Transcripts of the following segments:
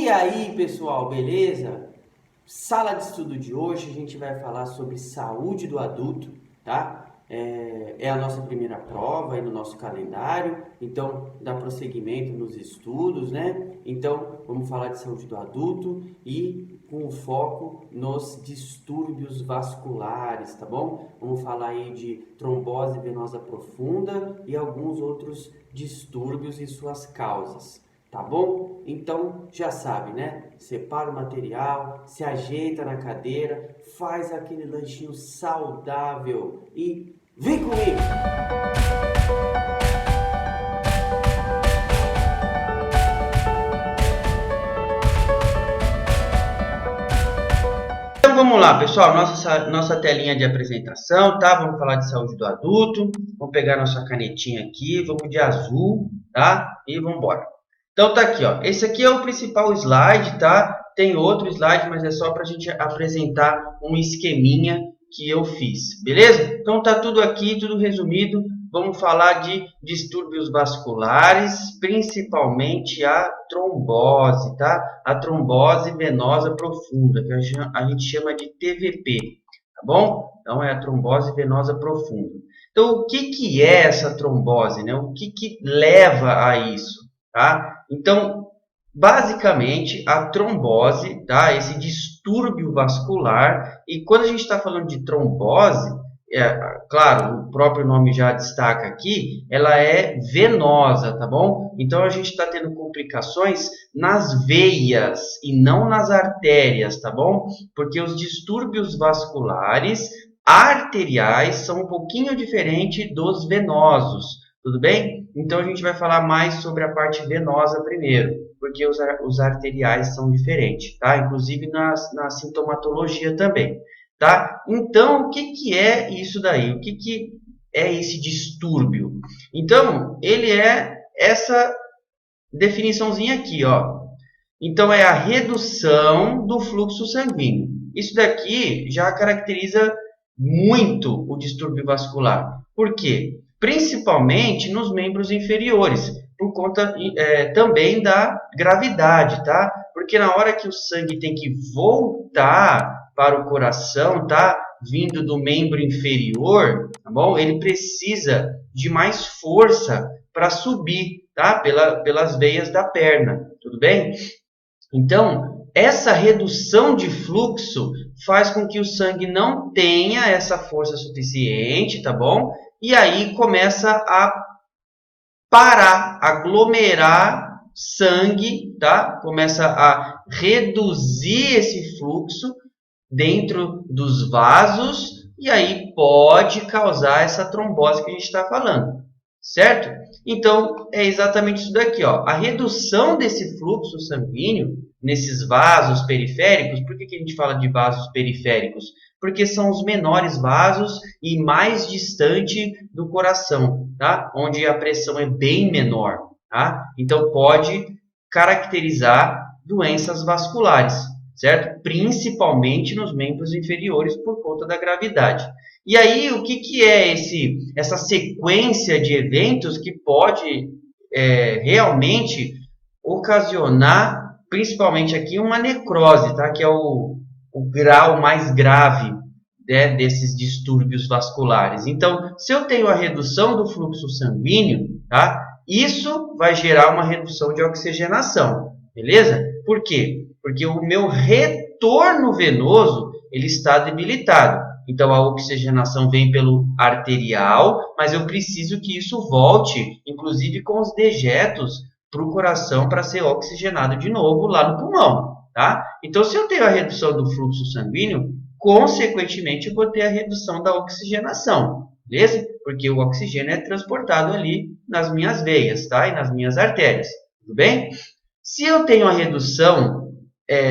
E aí, pessoal, beleza? Sala de estudo de hoje a gente vai falar sobre saúde do adulto, tá? É a nossa primeira prova aí no nosso calendário, então dá prosseguimento nos estudos, né? Então vamos falar de saúde do adulto e com foco nos distúrbios vasculares, tá bom? Vamos falar aí de trombose venosa profunda e alguns outros distúrbios e suas causas. Tá bom? Então já sabe, né? Separa o material, se ajeita na cadeira, faz aquele lanchinho saudável e vem comigo! Então vamos lá, pessoal, nossa telinha de apresentação, tá? Vamos falar de saúde do adulto, vamos pegar nossa canetinha aqui, vamos de azul, tá? E vamos embora. Então tá aqui, ó. Esse aqui é o principal slide, tá? Tem outro slide, mas é só para a gente apresentar um esqueminha que eu fiz, beleza? Então tá tudo aqui, tudo resumido. Vamos falar de distúrbios vasculares, principalmente a trombose, tá? A trombose venosa profunda, que a gente chama de TVP, tá bom? Então é a trombose venosa profunda. Então o que é essa trombose, né? O que leva a isso? Tá? Então, basicamente, a trombose, tá? Esse distúrbio vascular, e quando a gente está falando de trombose, claro, o próprio nome já destaca aqui, ela é venosa, tá bom? Então, a gente está tendo complicações nas veias e não nas artérias, tá bom? Porque os distúrbios vasculares arteriais são um pouquinho diferente dos venosos. Tudo bem? Então, a gente vai falar mais sobre a parte venosa primeiro, porque os arteriais são diferentes, tá? Inclusive na sintomatologia também, tá? Então, o que é isso daí? O que é esse distúrbio? Então, ele é essa definiçãozinha aqui, ó. Então, é a redução do fluxo sanguíneo. Isso daqui já caracteriza muito o distúrbio vascular. Por quê? Principalmente nos membros inferiores, por conta também da gravidade, tá? Porque na hora que o sangue tem que voltar para o coração, tá? Vindo do membro inferior, tá bom? Ele precisa de mais força para subir, tá? Pelas veias da perna, tudo bem? Então, essa redução de fluxo faz com que o sangue não tenha essa força suficiente, tá bom? E aí começa a parar, aglomerar sangue, tá? Começa a reduzir esse fluxo dentro dos vasos e aí pode causar essa trombose que a gente está falando, certo? Então, é exatamente isso daqui, ó. A redução desse fluxo sanguíneo nesses vasos periféricos. Por que a gente fala de vasos periféricos? Porque são os menores vasos e mais distante do coração, tá? Onde a pressão é bem menor, tá? Então, pode caracterizar doenças vasculares, certo? Principalmente nos membros inferiores por conta da gravidade. E aí, o que é essa sequência de eventos que pode realmente ocasionar, principalmente aqui, uma necrose, tá? Que é o grau mais grave, né, desses distúrbios vasculares. Então, se eu tenho a redução do fluxo sanguíneo, tá? Isso vai gerar uma redução de oxigenação, beleza? Por quê? Porque o meu retorno venoso ele está debilitado. Então, a oxigenação vem pelo arterial, mas eu preciso que isso volte, inclusive com os dejetos, para o coração para ser oxigenado de novo lá no pulmão, tá? Então, se eu tenho a redução do fluxo sanguíneo, consequentemente, eu vou ter a redução da oxigenação, beleza? Porque o oxigênio é transportado ali nas minhas veias, tá? E nas minhas artérias, tudo bem? Se eu tenho a redução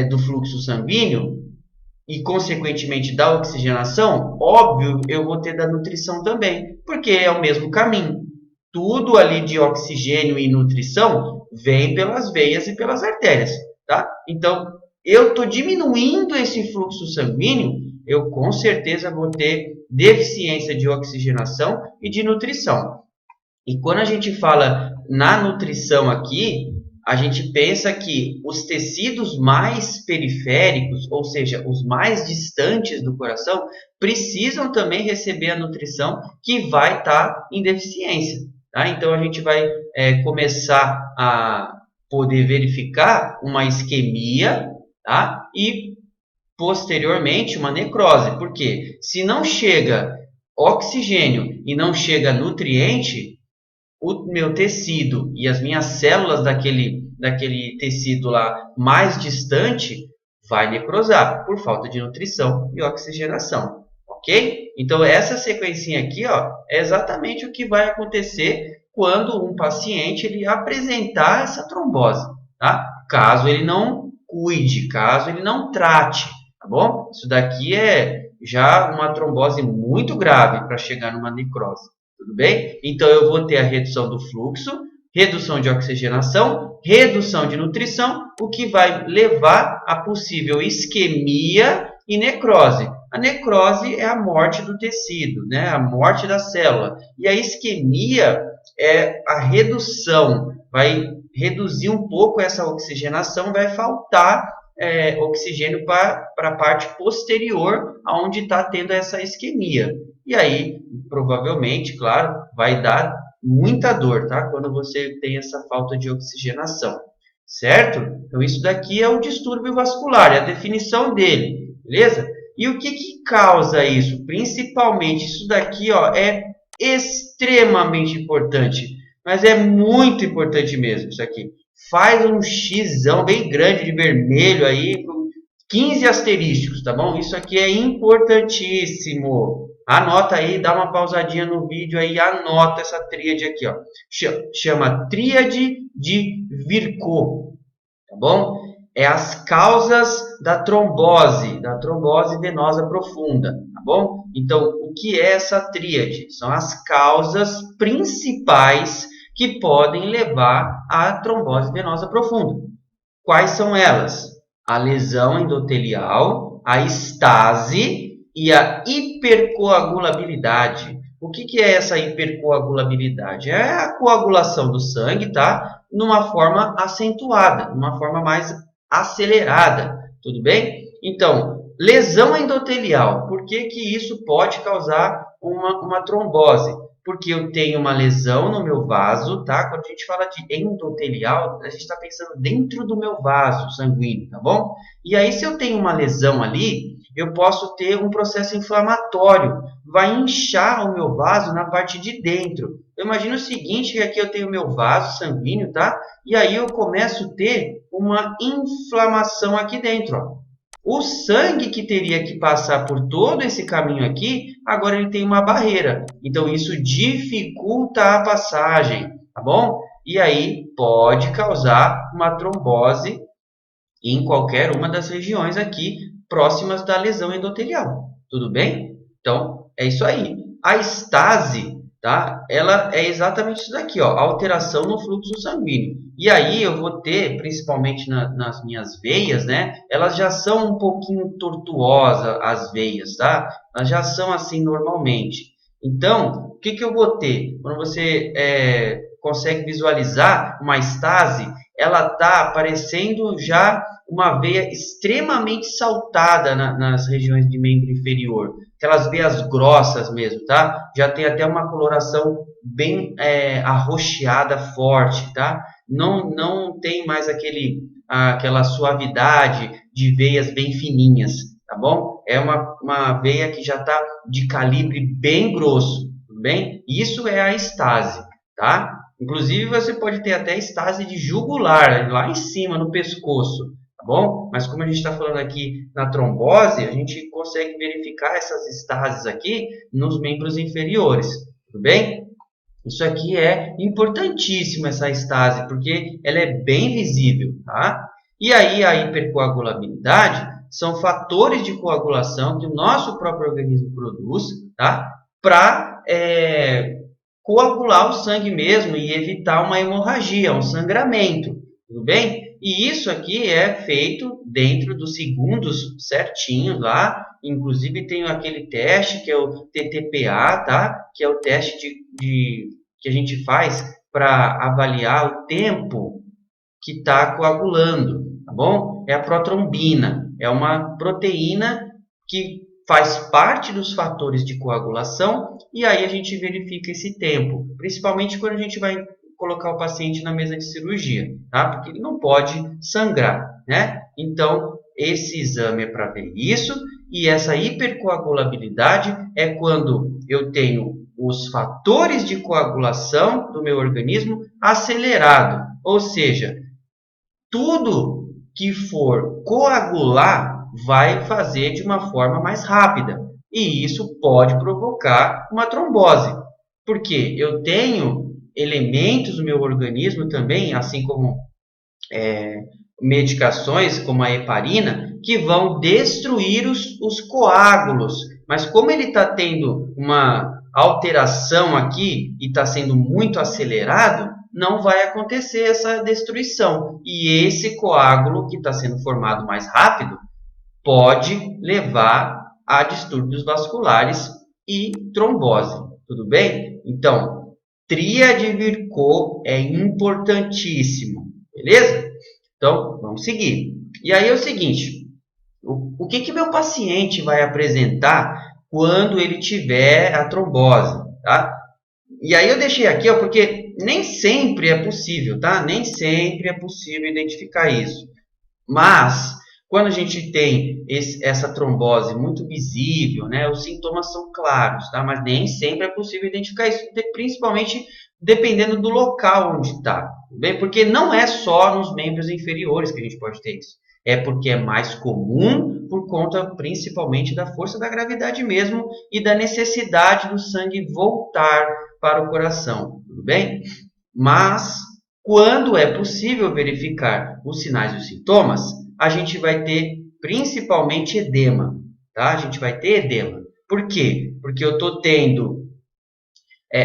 do fluxo sanguíneo, e, consequentemente, da oxigenação, óbvio, eu vou ter da nutrição também, porque é o mesmo caminho. Tudo ali de oxigênio e nutrição vem pelas veias e pelas artérias, tá? Então, eu estou diminuindo esse fluxo sanguíneo, eu com certeza vou ter deficiência de oxigenação e de nutrição. E quando a gente fala na nutrição aqui, a gente pensa que os tecidos mais periféricos, ou seja, os mais distantes do coração, precisam também receber a nutrição que vai estar em deficiência. Tá? Então, a gente vai começar a poder verificar uma isquemia, tá? E, posteriormente, uma necrose. Por quê? Se não chega oxigênio e não chega nutriente, o meu tecido e as minhas células daquele tecido lá mais distante vai necrosar por falta de nutrição e oxigenação, ok? Então essa sequencinha aqui, ó, é exatamente o que vai acontecer quando um paciente ele apresentar essa trombose, tá? Caso ele não cuide, caso ele não trate, tá bom? Isso daqui é já uma trombose muito grave para chegar numa necrose. Tudo bem? Então, eu vou ter a redução do fluxo, redução de oxigenação, redução de nutrição, o que vai levar a possível isquemia e necrose. A necrose é a morte do tecido, né? A morte da célula. E a isquemia é a redução, vai reduzir um pouco essa oxigenação, vai faltar oxigênio para a parte posterior, onde está tendo essa isquemia. E aí, provavelmente, claro, vai dar muita dor, tá? Quando você tem essa falta de oxigenação, certo? Então, isso daqui é o distúrbio vascular, é a definição dele, beleza? E o que causa isso? Principalmente, isso daqui, ó, é extremamente importante, mas é muito importante mesmo, isso aqui. Faz um xizão bem grande de vermelho aí, 15 asterísticos, tá bom? Isso aqui é importantíssimo. Anota aí, dá uma pausadinha no vídeo aí, anota essa tríade aqui, ó. Chama Tríade de Virchow, tá bom? É as causas da trombose venosa profunda, tá bom? Então, o que é essa tríade? São as causas principais que podem levar à trombose venosa profunda. Quais são elas? A lesão endotelial, a estase e a hipercoagulabilidade. O que é essa hipercoagulabilidade? É a coagulação do sangue, tá? Numa forma acentuada, numa forma mais acelerada, tudo bem? Então, lesão endotelial. Por que isso pode causar uma trombose? Porque eu tenho uma lesão no meu vaso, tá? Quando a gente fala de endotelial, a gente está pensando dentro do meu vaso sanguíneo, tá bom? E aí, se eu tenho uma lesão ali, eu posso ter um processo inflamatório. Vai inchar o meu vaso na parte de dentro. Eu imagino o seguinte, que aqui eu tenho o meu vaso sanguíneo, tá? E aí eu começo a ter uma inflamação aqui dentro, ó. O sangue que teria que passar por todo esse caminho aqui, agora ele tem uma barreira. Então, isso dificulta a passagem, tá bom? E aí pode causar uma trombose em qualquer uma das regiões aqui próximas da lesão endotelial. Tudo bem? Então, é isso aí. A estase, tá? Ela é exatamente isso daqui, ó, alteração no fluxo sanguíneo. E aí eu vou ter, principalmente nas minhas veias, né? Elas já são um pouquinho tortuosas, as veias, tá? Elas já são assim normalmente. Então, o que eu vou ter? Quando você consegue visualizar uma estase, ela está aparecendo já uma veia extremamente saltada nas regiões de membro inferior. Aquelas veias grossas mesmo, tá? Já tem até uma coloração bem arroxeada forte, tá? Não tem mais aquela suavidade de veias bem fininhas, tá bom? É uma veia que já está de calibre bem grosso, tudo bem? Isso é a estase, tá? Inclusive, você pode ter até estase de jugular, lá em cima, no pescoço, tá bom? Mas como a gente está falando aqui na trombose, a gente consegue verificar essas estases aqui nos membros inferiores, tudo bem? Isso aqui é importantíssimo, essa estase, porque ela é bem visível, tá? E aí a hipercoagulabilidade são fatores de coagulação que o nosso próprio organismo produz, tá? Para coagular o sangue mesmo e evitar uma hemorragia, um sangramento, tudo bem? E isso aqui é feito dentro dos segundos certinhos lá, inclusive tem aquele teste que é o TTPA, tá? Que é o teste que a gente faz para avaliar o tempo que está coagulando, tá bom? É a protrombina, é uma proteína que faz parte dos fatores de coagulação e aí a gente verifica esse tempo, principalmente quando a gente vai colocar o paciente na mesa de cirurgia, tá? Porque ele não pode sangrar, né? Então, esse exame é para ver isso, e essa hipercoagulabilidade é quando eu tenho os fatores de coagulação do meu organismo acelerado, ou seja, tudo que for coagular vai fazer de uma forma mais rápida, e isso pode provocar uma trombose, porque eu tenho elementos no meu organismo também, assim como medicações como a heparina, que vão destruir os coágulos. Mas como ele está tendo uma alteração aqui e está sendo muito acelerado, não vai acontecer essa destruição. E esse coágulo que está sendo formado mais rápido pode levar a distúrbios vasculares e trombose. Tudo bem? Então, tríade Virchow é importantíssimo. Beleza? Então, vamos seguir. E aí é o seguinte, o que meu paciente vai apresentar quando ele tiver a trombose, tá? E aí eu deixei aqui, ó, porque nem sempre é possível, tá? Nem sempre é possível identificar isso. Mas, quando a gente tem essa trombose muito visível, né, os sintomas são claros, tá? Mas nem sempre é possível identificar isso, principalmente dependendo do local onde está. Bem, porque não é só nos membros inferiores que a gente pode ter isso. É porque é mais comum por conta principalmente da força da gravidade mesmo e da necessidade do sangue voltar para o coração. Tudo bem? Mas, quando é possível verificar os sinais e os sintomas, a gente vai ter principalmente edema, tá? A gente vai ter edema. Por quê? Porque eu estou tendo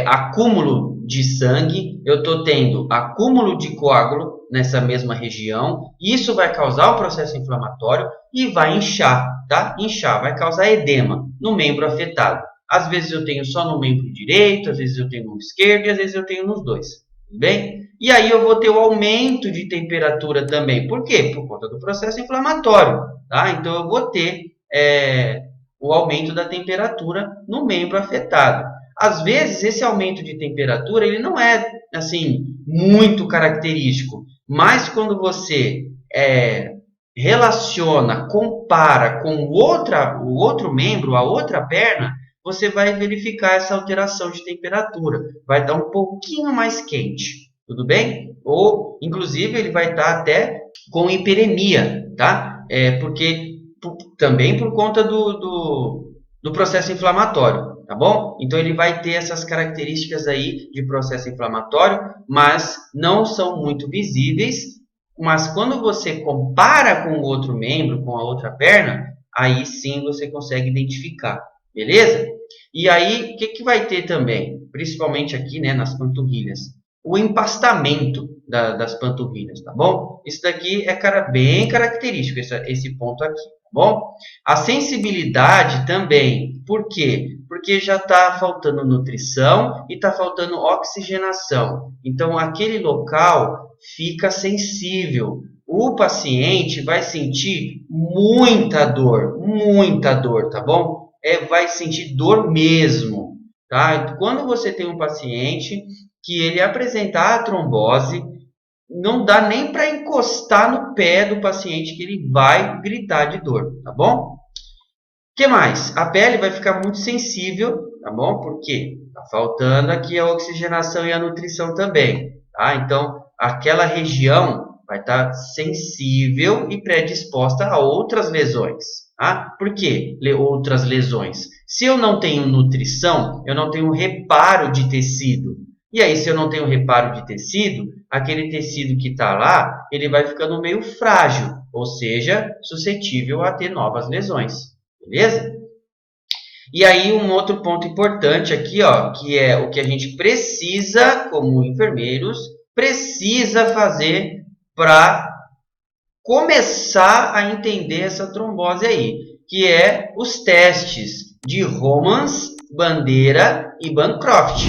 acúmulo de sangue, eu estou tendo acúmulo de coágulo nessa mesma região, isso vai causar um processo inflamatório e vai inchar, tá? Inchar, vai causar edema no membro afetado. Às vezes eu tenho só no membro direito, às vezes eu tenho no esquerdo e às vezes eu tenho nos dois. Tudo bem? E aí eu vou ter o aumento de temperatura também. Por quê? Por conta do processo inflamatório. Tá? Então eu vou ter o aumento da temperatura no membro afetado. Às vezes esse aumento de temperatura ele não é assim muito característico, mas quando você relaciona, compara com o outro membro, a outra perna, você vai verificar essa alteração de temperatura. Vai estar um pouquinho mais quente, tudo bem? Ou, inclusive, ele vai estar até com hiperemia, tá? Porque também por conta do processo inflamatório, tá bom? Então, ele vai ter essas características aí de processo inflamatório, mas não são muito visíveis. Mas quando você compara com o outro membro, com a outra perna, aí sim você consegue identificar. Beleza? E aí, o que vai ter também? Principalmente aqui, né, nas panturrilhas. O empastamento das panturrilhas, tá bom? Isso daqui é bem característico, esse ponto aqui, tá bom? A sensibilidade também. Por quê? Porque já está faltando nutrição e está faltando oxigenação. Então, aquele local fica sensível. O paciente vai sentir muita dor, tá bom? Vai sentir dor mesmo, tá? Quando você tem um paciente que ele apresentar a trombose, não dá nem para encostar no pé do paciente que ele vai gritar de dor, tá bom? O que mais? A pele vai ficar muito sensível, tá bom? Porque tá faltando aqui a oxigenação e a nutrição também, tá? Então, aquela região vai estar sensível e predisposta a outras lesões. Tá? Por que outras lesões? Se eu não tenho nutrição, eu não tenho reparo de tecido. E aí, se eu não tenho reparo de tecido, aquele tecido que está lá, ele vai ficando meio frágil, ou seja, suscetível a ter novas lesões. Beleza? E aí, um outro ponto importante aqui, ó, que é o que a gente precisa, como enfermeiros, precisa fazer para começar a entender essa trombose aí, que é os testes de Romans, Bandeira e Bancroft.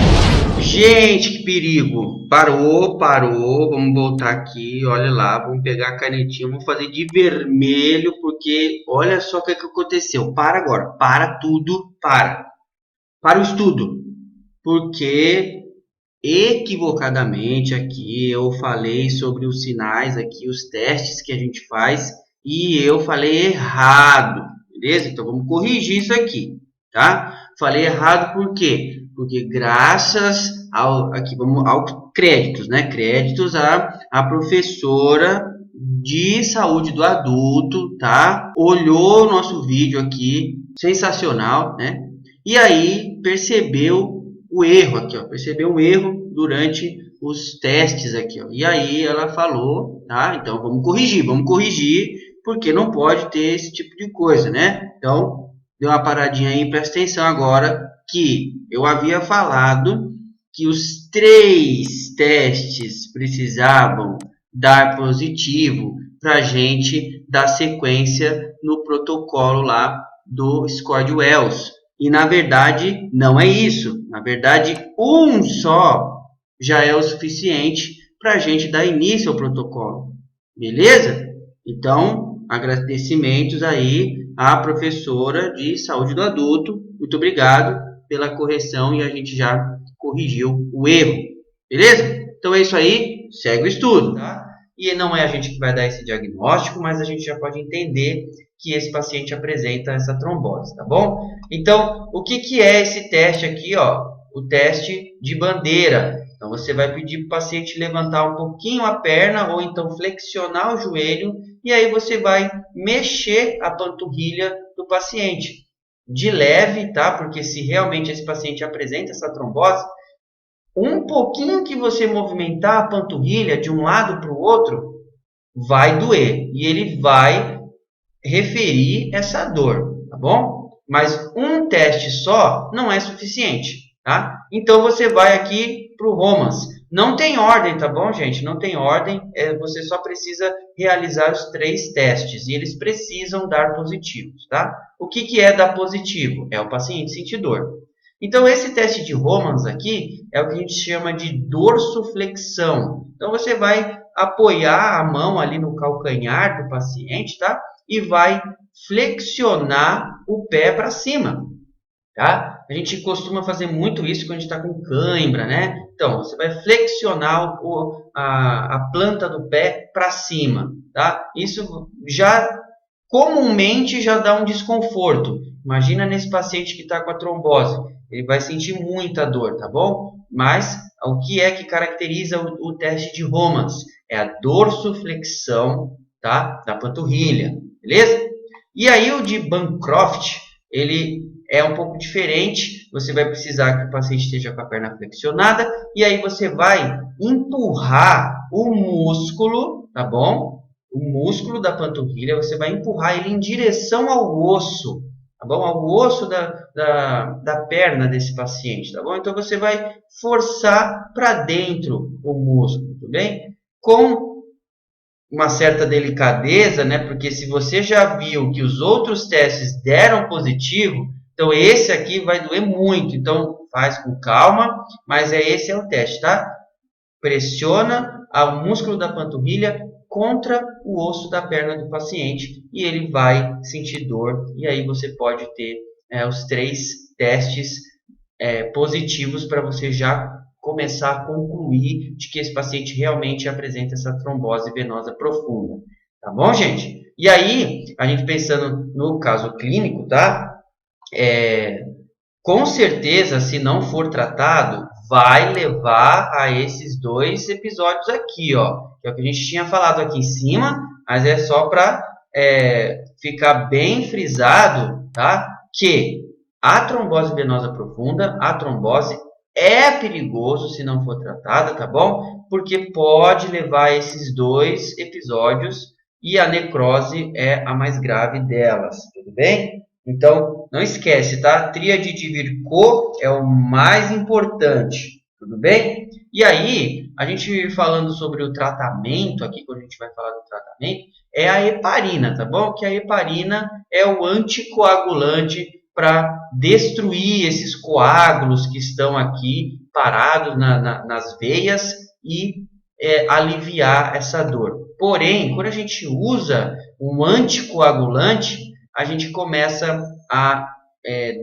Gente, que perigo. Parou. Vamos voltar aqui. Olha lá, vamos pegar a canetinha. Vamos fazer de vermelho, porque olha só o que aconteceu. Para agora. Para tudo. Para o estudo. Porque equivocadamente aqui eu falei sobre os sinais aqui, os testes que a gente faz, e eu falei errado. Beleza? Então vamos corrigir isso aqui, tá? Falei errado por quê? Porque graças aos créditos, né? Créditos à professora de saúde do adulto, tá? Olhou o nosso vídeo aqui, sensacional, né? E aí percebeu o erro aqui, ó. Percebeu um erro durante os testes aqui, ó. E aí ela falou, tá? Então vamos corrigir, porque não pode ter esse tipo de coisa, né? Então, deu uma paradinha aí, presta atenção agora que eu havia falado que os 3 testes precisavam dar positivo para a gente dar sequência no protocolo lá do Score de Wells. E na verdade não é isso. Na verdade, um só já é o suficiente para a gente dar início ao protocolo. Beleza? Então, agradecimentos aí à professora de saúde do adulto. Muito obrigado pela correção e a gente já corrigiu o erro. Beleza? Então é isso aí. Segue o estudo, tá? E não é a gente que vai dar esse diagnóstico, mas a gente já pode entender que esse paciente apresenta essa trombose, tá bom? Então, o que é esse teste aqui, ó? O teste de bandeira. Então, você vai pedir para o paciente levantar um pouquinho a perna ou então flexionar o joelho e aí você vai mexer a panturrilha do paciente. De leve, tá? Porque se realmente esse paciente apresenta essa trombose, um pouquinho que você movimentar a panturrilha de um lado para o outro, vai doer. E ele vai referir essa dor, tá bom? Mas um teste só não é suficiente, tá? Então você vai aqui para o Romans. Não tem ordem, tá bom, gente? Não tem ordem. Você só precisa realizar os 3 testes e eles precisam dar positivos, tá? O que é dar positivo? É o paciente sentir dor. Então, esse teste de Romans aqui é o que a gente chama de dorsoflexão. Então, você vai apoiar a mão ali no calcanhar do paciente, tá? E vai flexionar o pé para cima, tá? A gente costuma fazer muito isso quando a gente está com cãibra, né? Então, você vai flexionar a planta do pé para cima, tá? Isso já comumente já dá um desconforto. Imagina nesse paciente que está com a trombose, ele vai sentir muita dor, tá bom? Mas o que é que caracteriza o teste de Romans? É a dorsoflexão, tá? Da panturrilha, beleza? E aí o de Bancroft, ele é um pouco diferente. Você vai precisar que o paciente esteja com a perna flexionada e aí você vai empurrar o músculo, tá bom? O músculo da panturrilha, você vai empurrar ele em direção ao osso, tá bom? Ao osso da perna desse paciente, tá bom? Então você vai forçar para dentro o músculo, tudo bem? Com uma certa delicadeza, né? Porque se você já viu que os outros testes deram positivo, então esse aqui vai doer muito. Então faz com calma, mas esse é o teste, tá? Pressiona o músculo da panturrilha contra o osso da perna do paciente e ele vai sentir dor e aí você pode ter os 3 testes positivos para você já começar a concluir de que esse paciente realmente apresenta essa trombose venosa profunda. Tá bom, gente? E aí, a gente pensando no caso clínico, tá? Com certeza, se não for tratado, vai levar a esses 2 episódios aqui, ó. Que é o que a gente tinha falado aqui em cima, mas é só para ficar bem frisado, tá? Que a trombose venosa profunda, a trombose é perigoso se não for tratada, tá bom? Porque pode levar a esses 2 episódios e a necrose é a mais grave delas, tudo bem? Então, não esquece, tá? Tríade de Virchow é o mais importante, tudo bem? E aí, a gente falando sobre o tratamento, aqui quando a gente vai falar do tratamento, é a heparina, tá bom? Que a heparina é o anticoagulante para destruir esses coágulos que estão aqui parado nas veias e aliviar essa dor. Porém, quando a gente usa um anticoagulante, a gente começa a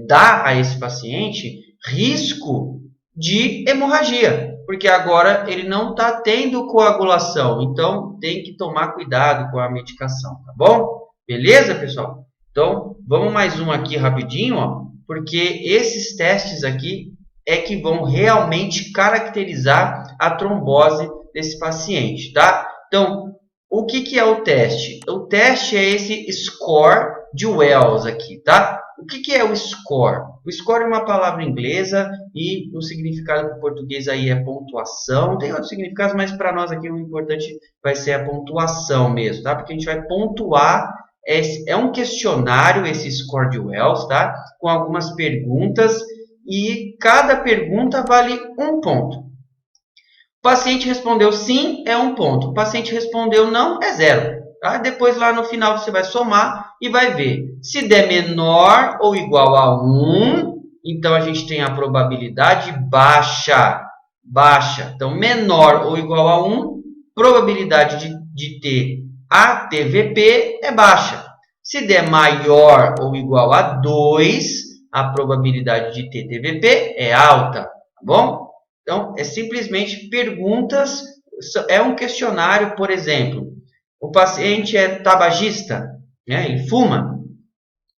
dar a esse paciente risco de hemorragia, porque agora ele não está tendo coagulação, então tem que tomar cuidado com a medicação, tá bom? Beleza, pessoal? Então, vamos mais um aqui rapidinho, ó, porque esses testes aqui é que vão realmente caracterizar a trombose desse paciente, tá? Então, o que é o teste? O teste é esse score de Wells aqui, tá? O que é o score? O score é uma palavra inglesa e o significado para o português aí é pontuação. Tem outros significados, mas para nós aqui o importante vai ser a pontuação mesmo, tá? Porque a gente vai pontuar, é um questionário esse score de Wells, tá? Com algumas perguntas e cada pergunta vale 1 ponto. O paciente respondeu sim, é 1 ponto. O paciente respondeu não, é 0. Tá? Depois lá no final você vai somar e vai ver. Se der menor ou igual a 1, então a gente tem a probabilidade baixa. Então, menor ou igual a 1, probabilidade de ter ATVP é baixa. Se der maior ou igual a 2, a probabilidade de ter TVP é alta. Tá bom? Então, é simplesmente perguntas, é um questionário, por exemplo, o paciente é tabagista, né? Ele fuma.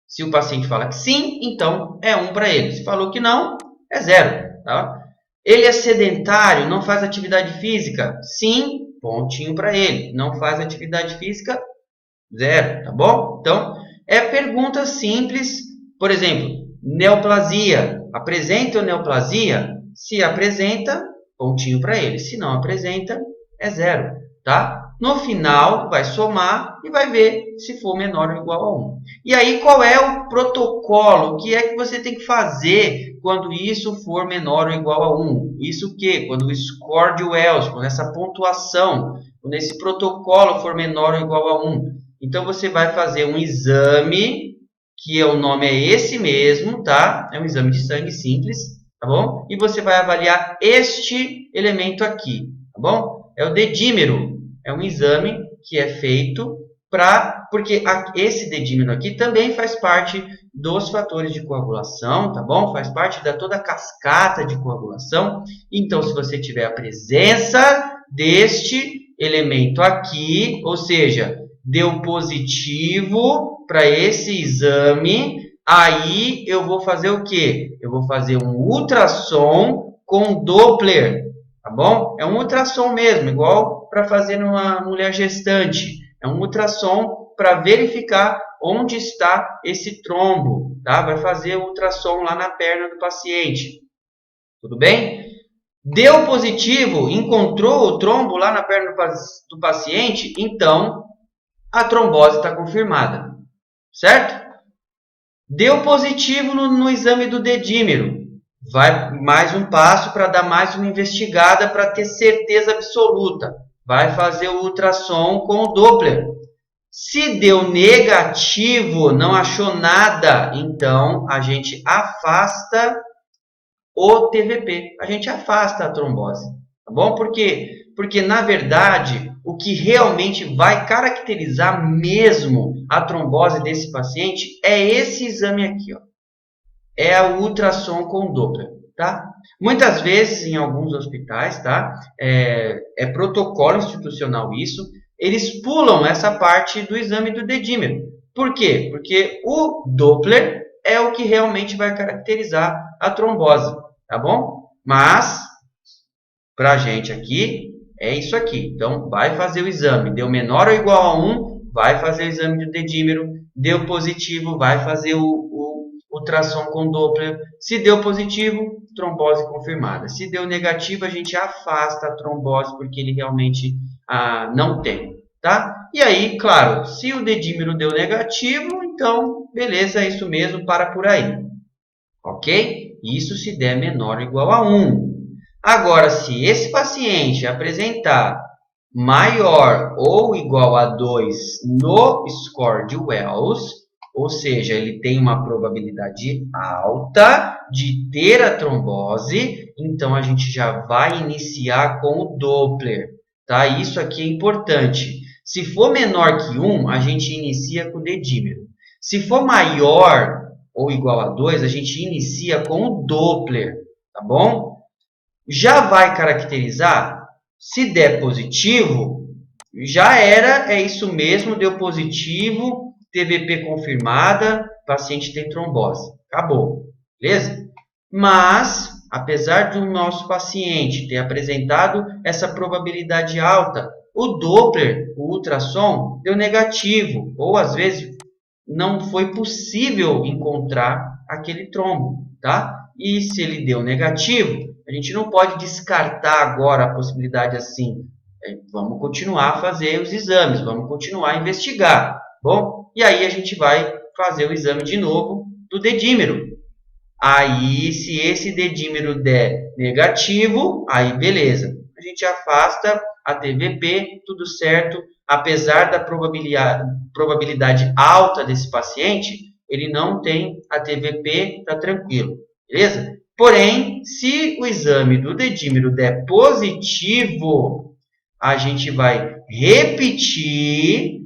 Se o paciente fala que sim, então é 1 para ele. Se falou que não, é 0. Tá? Ele é sedentário, não faz atividade física? Sim, pontinho para ele. Não faz atividade física? 0, tá bom? Então, é pergunta simples. Por exemplo, neoplasia. Apresenta neoplasia? Se apresenta, pontinho para ele. Se não apresenta, é 0, tá? No final, vai somar e vai ver se for menor ou igual a 1. E aí, qual é o protocolo? O que é que você tem que fazer quando isso for menor ou igual a 1? Isso o quê? Quando o score de Wells, quando essa pontuação, quando esse protocolo for menor ou igual a 1. Então, você vai fazer um exame, que o nome é esse mesmo, tá? É um exame de sangue simples, tá bom? E você vai avaliar este elemento aqui, tá bom? É o dedímero. É um exame que é feito porque esse dedímero aqui também faz parte dos fatores de coagulação, tá bom? Faz parte da toda a cascata de coagulação. Então, se você tiver a presença deste elemento aqui, ou seja, deu positivo para esse exame, aí eu vou fazer o quê? Eu vou fazer um ultrassom com Doppler, tá bom? É um ultrassom mesmo, igual para fazer numa mulher gestante. É um ultrassom para verificar onde está esse trombo, tá? Vai fazer o ultrassom lá na perna do paciente. Tudo bem? Deu positivo, encontrou o trombo lá na perna do paciente, então a trombose está confirmada, certo? Deu positivo no exame do dedímero. Vai mais um passo para dar mais uma investigada para ter certeza absoluta. Vai fazer o ultrassom com o Doppler. Se deu negativo, não achou nada, então a gente afasta o TVP. A gente afasta a trombose. Tá bom? Por quê? Porque, na verdade, o que realmente vai caracterizar mesmo a trombose desse paciente é esse exame aqui, ó. É o ultrassom com Doppler, tá? Muitas vezes, em alguns hospitais, tá? É protocolo institucional isso, eles pulam essa parte do exame do dedímero. Por quê? Porque o Doppler é o que realmente vai caracterizar a trombose, tá bom? Mas, pra gente aqui, é isso aqui. Então, vai fazer o exame. Deu menor ou igual a 1, vai fazer o exame do dedímero. Deu positivo, vai fazer o ultrassom com Doppler. Se deu positivo, trombose confirmada. Se deu negativo, a gente afasta a trombose porque ele realmente não tem, tá? E aí, claro, se o dedímero deu negativo, então, beleza, é isso mesmo, para por aí. Ok? Isso se der menor ou igual a 1. Agora, se esse paciente apresentar maior ou igual a 2 no score de Wells, ou seja, ele tem uma probabilidade alta de ter a trombose, então a gente já vai iniciar com o Doppler, tá? Isso aqui é importante. Se for menor que 1, a gente inicia com o dedímero. Se for maior ou igual a 2, a gente inicia com o Doppler, tá bom? Já vai caracterizar? Se der positivo, já era, é isso mesmo, deu positivo, TVP confirmada, paciente tem trombose. Acabou, beleza? Mas, apesar do nosso paciente ter apresentado essa probabilidade alta, o Doppler, o ultrassom, deu negativo, ou às vezes não foi possível encontrar aquele trombo, tá? E se ele deu negativo, a gente não pode descartar agora a possibilidade assim. Vamos continuar a fazer os exames, vamos continuar a investigar, bom? E aí a gente vai fazer o exame de novo do dedímero. Aí, se esse dedímero der negativo, aí beleza. A gente afasta a TVP, tudo certo. Apesar da probabilidade alta desse paciente, ele não tem a TVP, está tranquilo, beleza? Porém, se o exame do dedímero der positivo, a gente vai repetir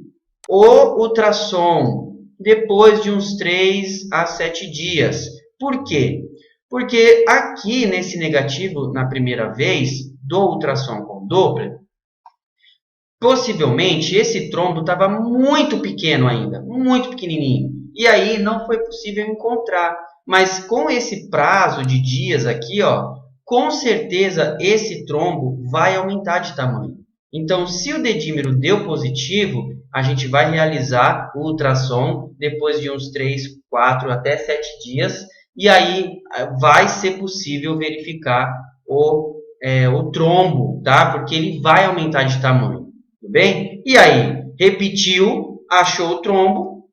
o ultrassom depois de uns 3 a 7 dias. Por quê? Porque aqui nesse negativo, na primeira vez, do ultrassom com Doppler, possivelmente esse trombo estava muito pequeno ainda, muito pequenininho. E aí não foi possível encontrar. Mas com esse prazo de dias aqui, ó, com certeza esse trombo vai aumentar de tamanho. Então, se o dedímero deu positivo, a gente vai realizar o ultrassom depois de uns 3, 4 até 7 dias. E aí vai ser possível verificar o trombo, tá? Porque ele vai aumentar de tamanho, tudo bem? E aí, repetiu, achou o trombo,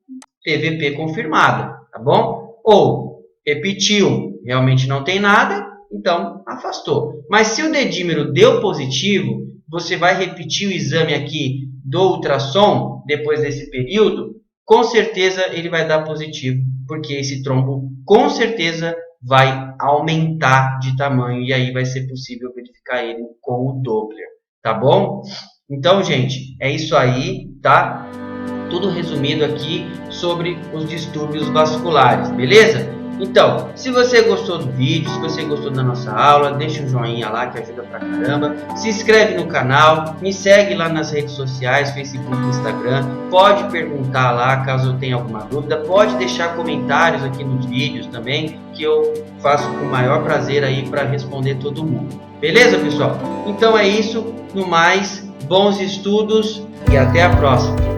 TVP confirmada, tá bom? Ou repetiu, realmente não tem nada, então afastou. Mas se o dedímero deu positivo, você vai repetir o exame aqui do ultrassom depois desse período, com certeza ele vai dar positivo, porque esse trombo com certeza vai aumentar de tamanho e aí vai ser possível verificar ele com o Doppler, tá bom? Então, gente, é isso aí, tá? Tudo resumido aqui sobre os distúrbios vasculares, beleza? Então, se você gostou do vídeo, se você gostou da nossa aula, deixa um joinha lá que ajuda pra caramba. Se inscreve no canal, me segue lá nas redes sociais, Facebook, Instagram. Pode perguntar lá caso eu tenha alguma dúvida. Pode deixar comentários aqui nos vídeos também, que eu faço com o maior prazer aí para responder todo mundo. Beleza, pessoal? Então é isso. No mais, bons estudos e até a próxima.